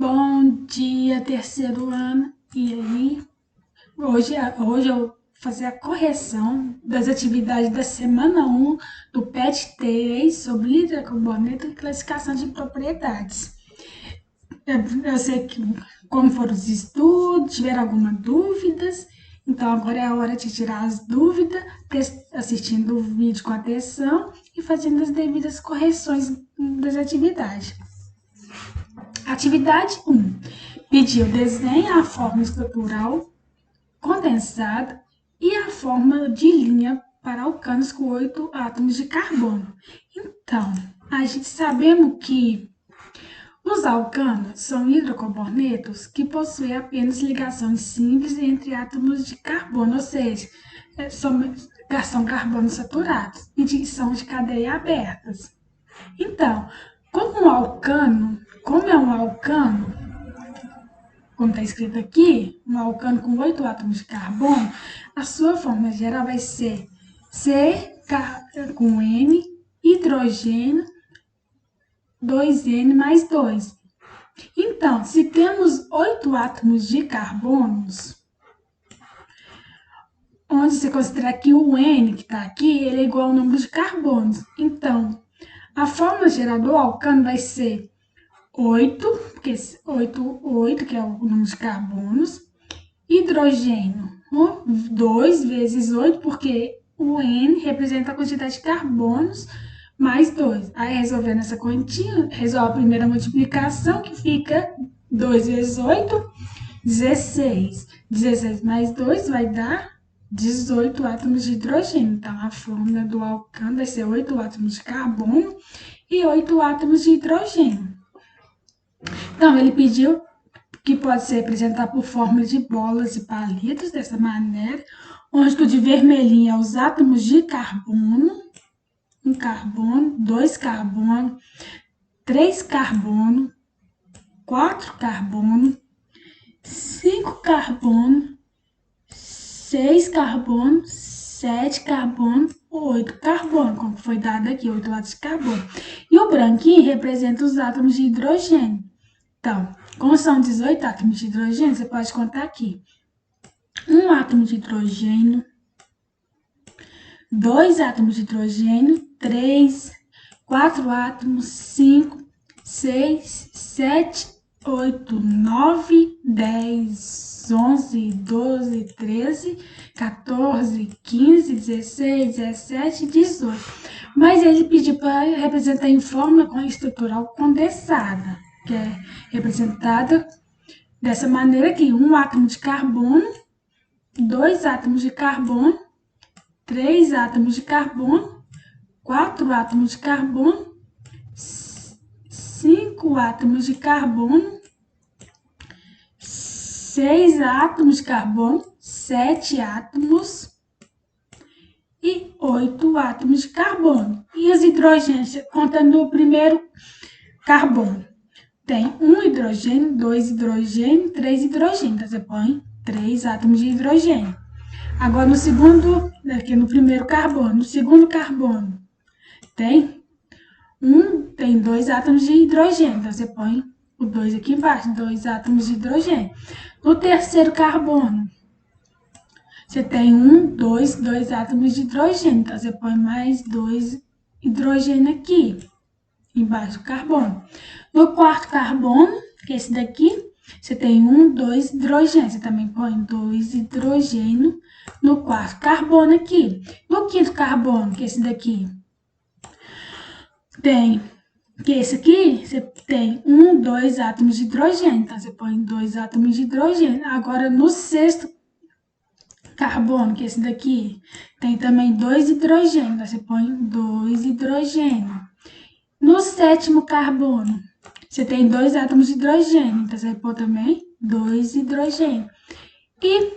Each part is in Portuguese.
Bom dia, terceiro ano. E aí? Hoje eu vou fazer a correção das atividades da semana um do PET 3 sobre hidrocarboneto e classificação de propriedades. Eu sei que, como foram os estudos, tiveram algumas dúvidas, então agora é a hora de tirar as dúvidas, assistindo o vídeo com atenção e fazendo as devidas correções das atividades. Atividade 1. Pediu desenhe a forma estrutural condensada e a forma de linha para alcanos com 8 átomos de carbono. Então, a gente sabemos que os alcanos são hidrocarbonetos que possuem apenas ligações simples entre átomos de carbono, ou seja, são carbonos saturados e são de cadeia abertas. Então, como é um alcano, como está escrito aqui, um alcano com 8 átomos de carbono, a sua fórmula geral vai ser C com N, hidrogênio, 2N mais 2. Então, se temos 8 átomos de carbonos, onde você considera que o N que está aqui, ele é igual ao número de carbonos. Então, a fórmula geral do alcano vai ser 8, porque 8, que é o número de carbonos, hidrogênio, 2 vezes 8, porque o N representa a quantidade de carbonos, mais 2. Aí, resolvendo essa continha, resolve a primeira multiplicação, que fica 2 vezes 8, 16. 16 mais 2 vai dar 18 átomos de hidrogênio. Então, a fórmula do alcano vai ser 8 átomos de carbono e 8 átomos de hidrogênio. Então, ele pediu que pode ser representado por fórmula de bolas e palitos, dessa maneira, onde o de vermelhinho é os átomos de carbono, um carbono, 2 carbono, 3 carbono, 4 carbono, 5 carbono, 6 carbono, 7 carbono, 8 carbono, como foi dado aqui, 8 átomos de carbono. E o branquinho representa os átomos de hidrogênio. Então, como são 18 átomos de hidrogênio, você pode contar aqui. 1 átomo de hidrogênio, 2 átomos de hidrogênio, 3, 4 átomos, 5, 6, 7, 8, 9, 10, 11, 12, 13, 14, 15, 16, 17 e 18. Mas ele pediu para representar em fórmula com estrutural condensada, que é representada dessa maneira aqui: 1 átomo de carbono, 2 átomos de carbono, 3 átomos de carbono, 4 átomos de carbono, 5 átomos de carbono, 6 átomos de carbono, 7 átomos e 8 átomos de carbono. E os hidrogênios, contando o primeiro carbono. Tem 1 hidrogênio, 2 hidrogênio, 3 hidrogênio. Então, você põe 3 átomos de hidrogênio. Agora, no segundo, aqui no primeiro carbono, no segundo carbono, tem 2 átomos de hidrogênio. Então, você põe o 2 aqui embaixo, 2 átomos de hidrogênio. No terceiro carbono, você tem 2 átomos de hidrogênio. Então, você põe mais 2 hidrogênio aqui, embaixo do carbono. No quarto carbono, que é esse daqui, você tem 2 hidrogênio. Você também põe 2 hidrogênio no quarto carbono aqui. No quinto carbono, que é esse daqui, esse aqui, você tem 2 átomos de hidrogênio. Então, você põe 2 átomos de hidrogênio. Agora, no sexto carbono, que é esse daqui, tem também 2 hidrogênios. Então, você põe 2 hidrogênio. No sétimo carbono, você tem 2 átomos de hidrogênio. Então, você vai pôr também 2 hidrogênio. E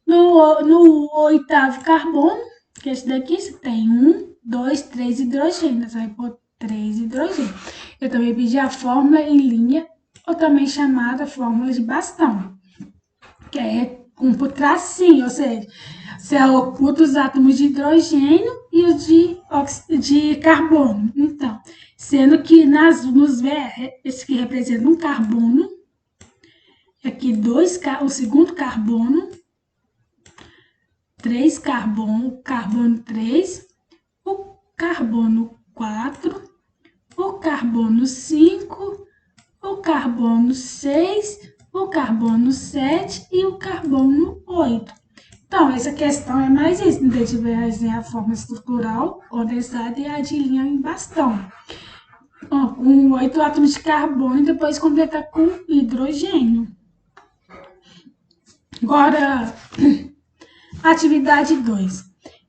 no oitavo carbono, que é esse daqui, você tem 2, 3 hidrogênios. Então, você vai pôr 3 hidrogênios. Eu também pedi a fórmula em linha, ou também chamada fórmula de bastão, que é com tracinho, ou seja, você oculta os átomos de hidrogênio e os de carbono. Então, Sendo que nos verdes, esse aqui representa um carbono, aqui o segundo carbono, 3 carbono 3, o carbono 4, o carbono 5, o carbono 6, o carbono 7 e o carbono 8. Então, essa questão é mais isso, a gente vai a forma estrutural condensada e a de linha em bastão. Com 8 átomos de carbono e depois completar com hidrogênio. Agora, atividade 2.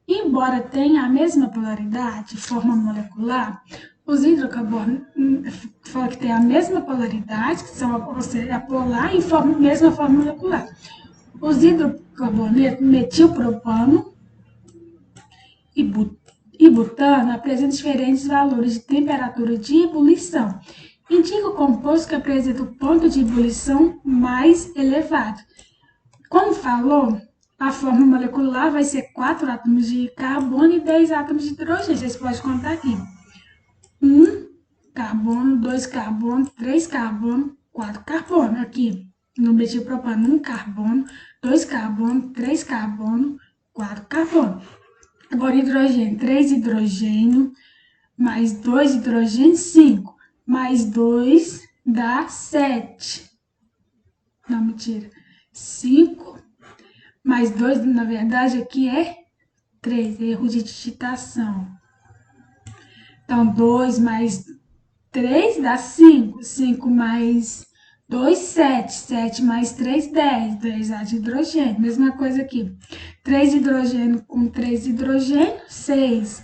Embora tenha a mesma polaridade, forma molecular, os hidrocarbonos falam que tem a mesma polaridade, que são a polar e mesma forma molecular. Os hidrocarbonetos metilpropano e butano apresentam diferentes valores de temperatura de ebulição. Indica o composto que apresenta o ponto de ebulição mais elevado. Como falou, a forma molecular vai ser 4 átomos de carbono e 10 átomos de hidrogênio. Vocês podem contar aqui. 1 carbono, 2 carbono, 3 carbono, 4 carbono. Aqui, no metilpropano, 1 carbono, 2 carbono, 3 carbono, 4 carbono. Agora, hidrogênio, 3 hidrogênio, mais 2 hidrogênio, 5. Mais 2 dá 7. Não, mentira. 5 mais 2, na verdade, aqui é 3, erro de digitação. Então, 2 mais 3 dá 5. 5 mais 2, 7. 7 mais 3, 10. 10 A de hidrogênio. Mesma coisa aqui. 3 hidrogênio com 3 hidrogênio, 6.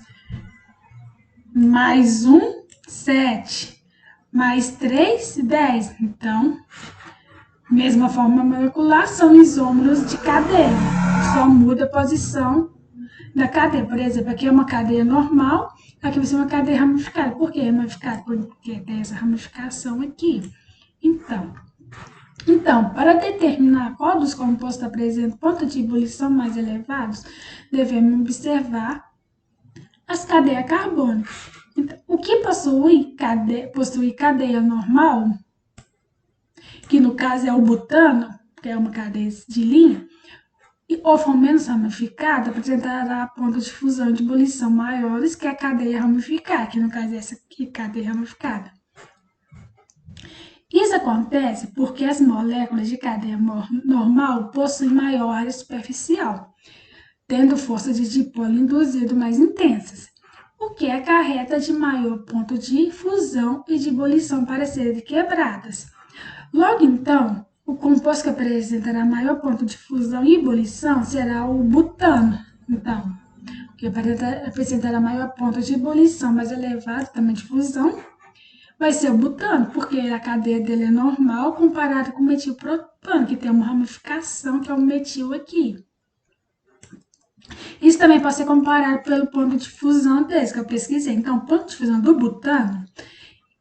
Mais 1, 7. Mais 3, 10. Então, mesma forma molecular, são isômeros de cadeia. Só muda a posição da cadeia. Por exemplo, aqui é uma cadeia normal, aqui vai ser uma cadeia ramificada. Por que ramificada? Porque tem essa ramificação aqui. Então, para determinar qual dos compostos apresenta ponto de ebulição mais elevados, devemos observar as cadeias carbônicas. Então, o que possui cadeia normal, que no caso é o butano, que é uma cadeia de linha, ou for menos ramificada, apresentará pontos de fusão e de ebulição maiores que a cadeia ramificada, que no caso é essa aqui, cadeia ramificada. Isso acontece porque as moléculas de cadeia normal possuem maior área superficial, tendo forças de dipolo induzido mais intensas, o que acarreta de maior ponto de fusão e de ebulição para serem quebradas. Logo então, o composto que apresentará maior ponto de fusão e ebulição será o butano. Então, que apresentará maior ponto de ebulição mais elevado, também de fusão, vai ser o butano, porque a cadeia dele é normal comparado com o metilpropano, que tem uma ramificação, que é o metil aqui. Isso também pode ser comparado pelo ponto de fusão desse, que eu pesquisei. Então, o ponto de fusão do butano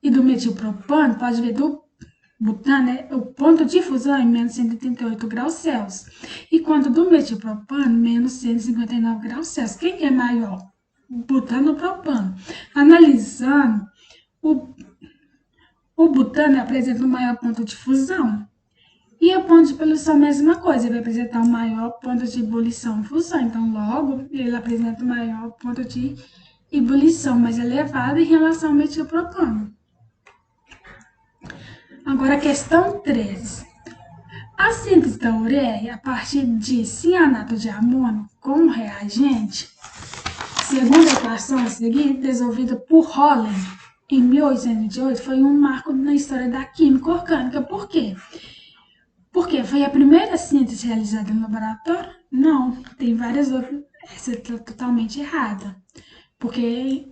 e do metilpropano, pode ver do butano, o ponto de fusão é menos 138 graus Celsius. E quanto do metilpropano, menos 159 graus Celsius. Quem que é maior? Butano ou propano? Analisando, o butano apresenta o maior ponto de fusão. E o ponto de ebulição, a mesma coisa, ele vai apresentar o maior ponto de ebulição e fusão. Então, logo, ele apresenta o maior ponto de ebulição mais elevado em relação ao metilpropano. Agora, a questão 13. A síntese da ureia a partir de cianato de amônio com reagente, segundo a equação a seguir, desenvolvida por Holland em 1808, foi um marco na história da química orgânica. Por quê? Porque foi a primeira síntese realizada no laboratório? Não, tem várias outras. Essa está totalmente errada. Porque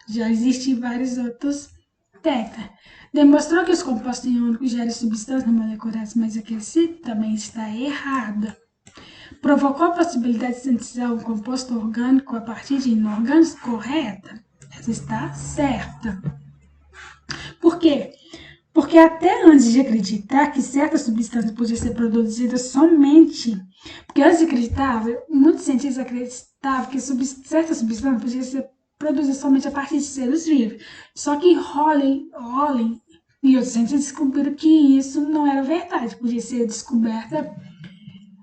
já existe vários outros técnicas. Demonstrou que os compostos iônicos geram substâncias moleculares mais aquecidas? Também está errada. Provocou a possibilidade de sintetizar um composto orgânico a partir de inorgânicos? Correta. Essa está certa. Por quê? Porque até antes de acreditar que certas substâncias podiam ser produzidas somente... Porque antes de acreditar, muitos cientistas acreditavam que certas substâncias podiam ser produzir somente a partir de seres vivos. Só que Hawley e outros cientistas descobriram que isso não era verdade, podia ser descoberta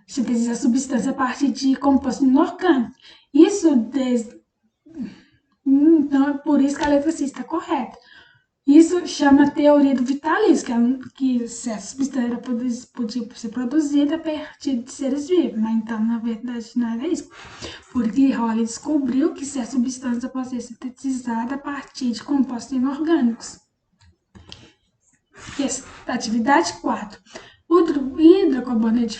sintetizar substância a partir de composto inorgânico. Então é por isso que a letra C está correta. Isso chama teoria do vitalismo, que essa substância podia ser produzida a partir de seres vivos, mas então, na verdade, não era isso. Porque Hawley descobriu que essa substância pode ser sintetizada a partir de compostos inorgânicos. Atividade 4. O hidrocarboneto de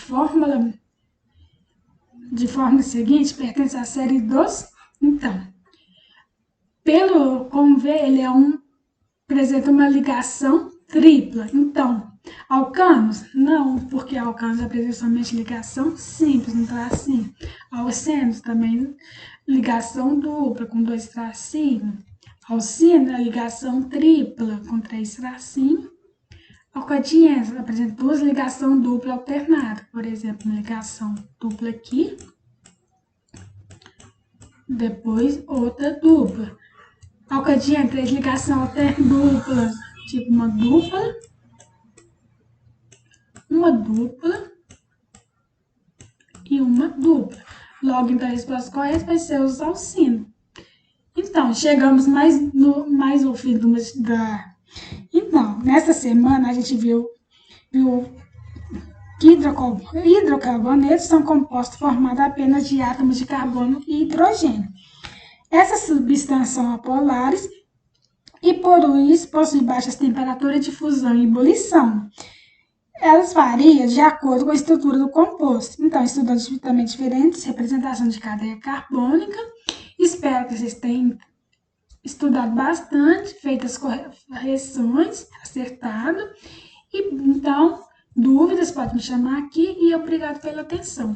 fórmula seguinte pertence à série dos... Então, como vê, ele apresenta uma ligação tripla. Então, alcanos? Não, porque alcanos apresentam somente ligação simples, no tracinho. Alcenos também ligação dupla, com 2 tracinhos. Alcino, ligação tripla, com 3 tracinhos. Alcadiense apresenta 2 ligações dupla alternada. Por exemplo, uma ligação dupla aqui, depois outra dupla. Alcadiene, 3 ligações duplas, tipo uma dupla e uma dupla. Logo, então, a resposta correta vai ser os alcinos. Então, chegamos mais ao fim Então, nessa semana a gente viu que hidrocarbonetos são compostos formados apenas de átomos de carbono e hidrogênio. Essas substâncias são apolares e, por isso, possuem baixas temperaturas de fusão e ebulição. Elas variam de acordo com a estrutura do composto. Então, estudando também diferentes representações de cadeia carbônica. Espero que vocês tenham estudado bastante, feito as correções, acertado. E, então, dúvidas, pode me chamar aqui e obrigado pela atenção.